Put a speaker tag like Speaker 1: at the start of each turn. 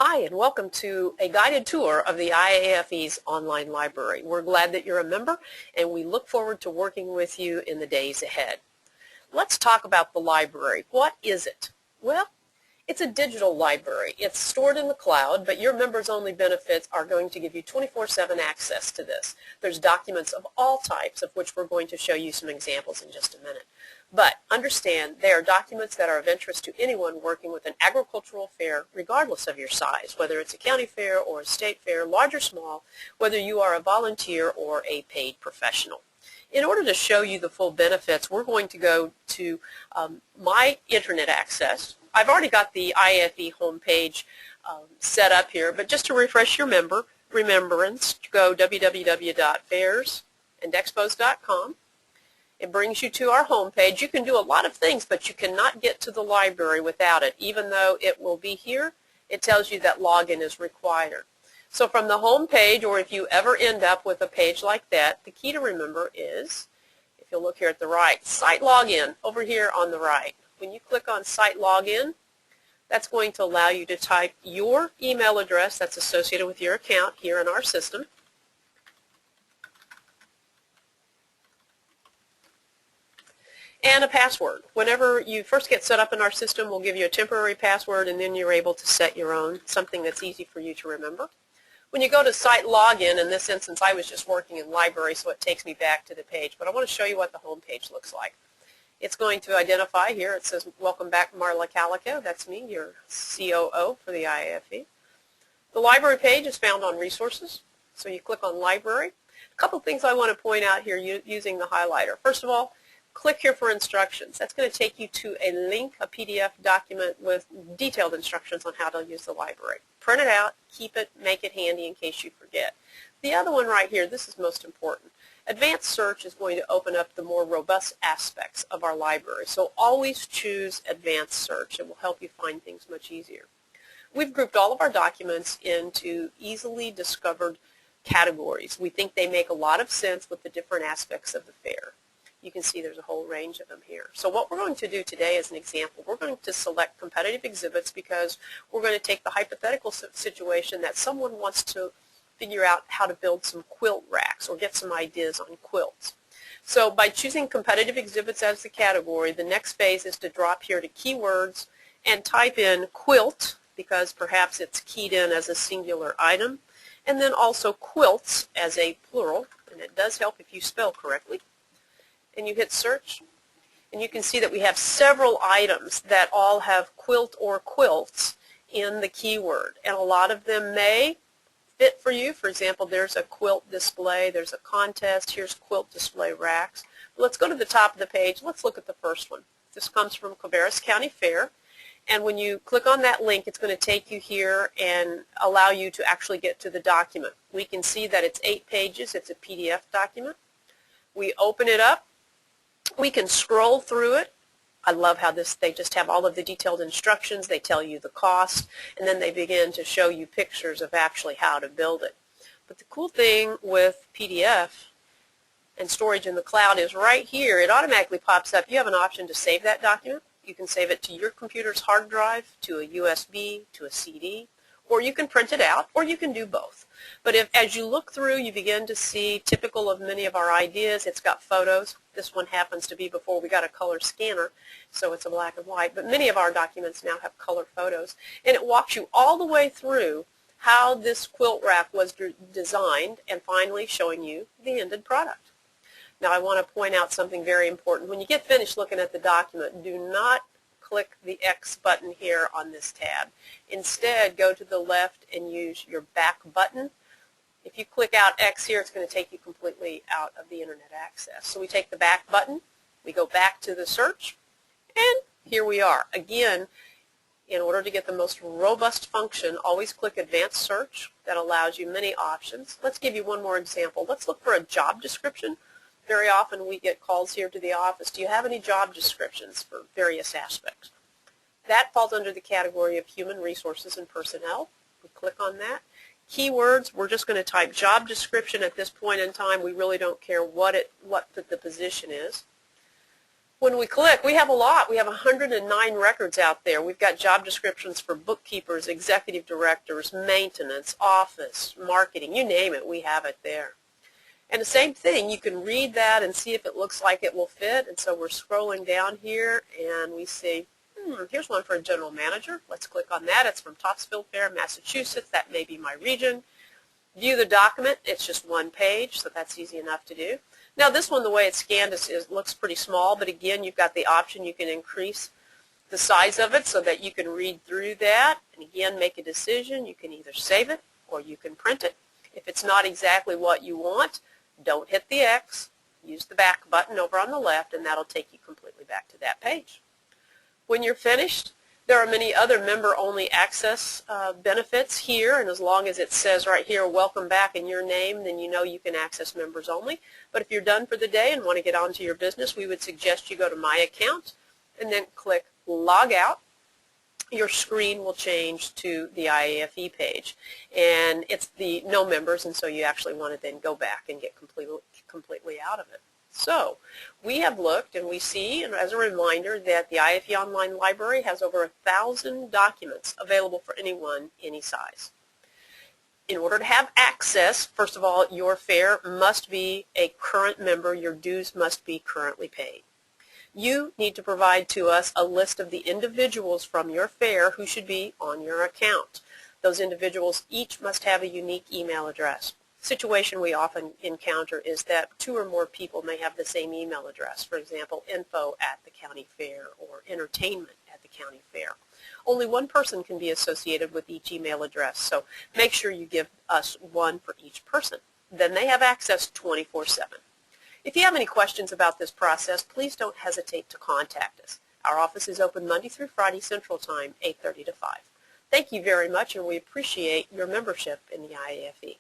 Speaker 1: Hi, and welcome to a guided tour of the IAFE's online library. We're glad that you're a member, and we look forward to working with you in the days ahead. Let's talk about the library. What is it? Well, it's a digital library. It's stored in the cloud, but your members-only benefits are going to give you 24/7 access to this. There's documents of all types, of which we're going to show you some examples in just a minute. But understand, they are documents that are of interest to anyone working with an agricultural fair, regardless of your size, whether it's a county fair or a state fair, large or small, whether you are a volunteer or a paid professional. In order to show you the full benefits, we're going to go to My Internet Access. I've already got the IAFE homepage set up here, but just to refresh your remembrance, go www.fairsandexpos.com. It brings you to our homepage. You can do a lot of things, but you cannot get to the library without it. Even though it will be here, it tells you that login is required. So from the home page, or if you ever end up with a page like that, the key to remember is, if you'll look here at the right, site login over here on the right. When you click on site login, that's going to allow you to type your email address that's associated with your account here in our system. And a password. Whenever you first get set up in our system, we'll give you a temporary password, and then you're able to set your own, something that's easy for you to remember. When you go to site login, in this instance I was just working in library, so it takes me back to the page, but I want to show you what the home page looks like. It's going to identify here, it says, welcome back Marla Calico, that's me, your COO for the IAFE. The library page is found on resources, so you click on library. A couple things I want to point out here using the highlighter. First of all, click here for instructions. That's going to take you to a link, a PDF document with detailed instructions on how to use the library. Print it out, keep it, make it handy in case you forget. The other one right here, this is most important. Advanced search is going to open up the more robust aspects of our library. So always choose advanced search. It will help you find things much easier. We've grouped all of our documents into easily discovered categories. We think they make a lot of sense with the different aspects of the fair. You can see there's a whole range of them here. So what we're going to do today as an example, we're going to select competitive exhibits because we're going to take the hypothetical situation that someone wants to figure out how to build some quilt racks or get some ideas on quilts. So by choosing competitive exhibits as the category, the next phase is to drop here to keywords and type in quilt, because perhaps it's keyed in as a singular item, and then also quilts as a plural, and it does help if you spell correctly. And you hit search, and you can see that we have several items that all have quilt or quilts in the keyword, and a lot of them may fit for you. For example, there's a quilt display, there's a contest, here's quilt display racks. Let's go to the top of the page. Let's look at the first one. This comes from Cabarrus County Fair, and when you click on that link, it's going to take you here and allow you to actually get to the document. We can see that it's 8 pages. It's a PDF document. We open it up. We can scroll through it. I love how they just have all of the detailed instructions. They tell you the cost, and then they begin to show you pictures of actually how to build it. But the cool thing with PDF and storage in the cloud is right here, it automatically pops up. You have an option to save that document. You can save it to your computer's hard drive, to a USB, to a CD, or you can print it out, or you can do both. But as you look through, you begin to see, typical of many of our ideas, it's got photos. This one happens to be before we got a color scanner, so it's a black and white. But many of our documents now have color photos. And it walks you all the way through how this quilt rack was designed, and finally showing you the ended product. Now I want to point out something very important. When you get finished looking at the document, do not click the X button here on this tab. Instead, go to the left and use your back button. If you click out X here, it's going to take you completely out of the Internet access. So we take the back button, we go back to the search, and here we are. Again, in order to get the most robust function, always click Advanced Search. That allows you many options. Let's give you one more example. Let's look for a job description. Very often we get calls here to the office. Do you have any job descriptions for various aspects? That falls under the category of Human Resources and Personnel. We click on that. Keywords, we're just going to type job description at this point in time. We really don't care what the position is. When we click, we have a lot. We have 109 records out there. We've got job descriptions for bookkeepers, executive directors, maintenance, office, marketing, you name it, we have it there. And the same thing, you can read that and see if it looks like it will fit. And so we're scrolling down here and we see, here's one for a general manager. Let's click on that. It's from Topsfield Fair, Massachusetts. That may be my region. View the document. It's just one page, so that's easy enough to do. Now this one, the way it's scanned looks pretty small, but again, you've got the option. You can increase the size of it so that you can read through that and again make a decision. You can either save it or you can print it. If it's not exactly what you want, don't hit the X. Use the back button over on the left and that'll take you completely back to that page. When you're finished, there are many other member-only access benefits here, and as long as it says right here, welcome back in your name, then you know you can access members only. But if you're done for the day and want to get on to your business, we would suggest you go to My Account and then click Log Out. Your screen will change to the IAFE page, and it's the no members, and so you actually want to then go back and get completely out of it. So we have looked and we see, and as a reminder, that the IAFE Online Library has over 1,000 documents available for anyone, any size. In order to have access, first of all, your fair must be a current member. Your dues must be currently paid. You need to provide to us a list of the individuals from your fair who should be on your account. Those individuals each must have a unique email address. Situation we often encounter is that 2 or more people may have the same email address. For example, info@the-county fair or entertainment@the-county fair. Only one person can be associated with each email address, so make sure you give us one for each person. Then they have access 24/7. If you have any questions about this process, please don't hesitate to contact us. Our office is open Monday through Friday Central Time, 8:30 to 5. Thank you very much, and we appreciate your membership in the IAFE.